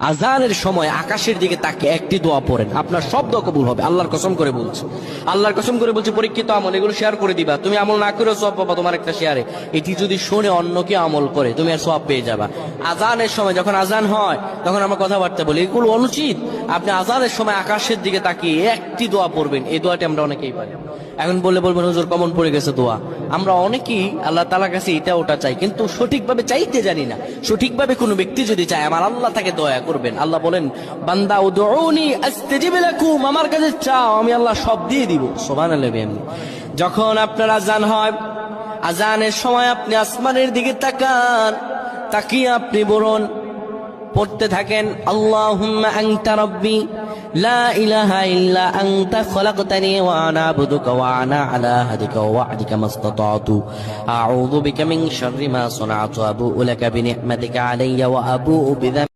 আজানের সময় আকাশের দিকে তাকে একটি দোয়া পড়েন, আপনার সব দোয়া কবুল হবে। আল্লাহর কসম করে বলছে, আল্লাহর কসম করে বলছে, পরীক্ষিত আমল এগুলো শেয়ার করে দিবা। তুমি আমল না করেও সওয়াব পাবা তোমার একটা শেয়ারে। এটি যদি শুনে অন্য কেউ আমল করে তুমি আর সওয়াব পেয়ে যাবা। আজানের সময় যখন আজান হয় তখন আমরা কথাবার্তা বলি, এগুলো অনুচিত। আপনি আজানের সময় আকাশের দিকে তাকিয়ে একটি দোয়া পড়বেন। এই দোয়াটি আমরা অনেকেই পারি। এখন বলবেন হুজুর কমন পড়ে গেছে দোয়া। আমরা অনেকেই আল্লাহ তাআলার কাছে এটা ওটা চাই, কিন্তু সঠিকভাবে চাইতে জানি না। সঠিকভাবে কোনো ব্যক্তি যদি চায় আমার আল্লাহ তাকে দয়া করবেন। আল্লাহ বলেন, বান্দা উদউনি আস্তাজিব লাকুম, আমার কাছে চাও আমি আল্লাহ সব দিয়ে দিব। সুবহানাল্লাহ। যখন আপনার আজান হয়, আজানের সময় আপনি আসমানের দিকে তাকান, তাকিয়ে আপনি বলুন, পড়তে থাকেন, আল্লাহুম্মা আনতা রাব্বি লা ইলাহা ইল্লা আনতা খলাকতানি ওয়া আনা আবদুকা ওয়া আনা আলা আহদিকা ওয়া ওয়া'দিকা মাসতাতা'তু আউযু বিকা মিন শাররি মা সানা'তু আবু'ু লাকা বিনি'মাতিকা আলাইয়া ওয়া আবু'ু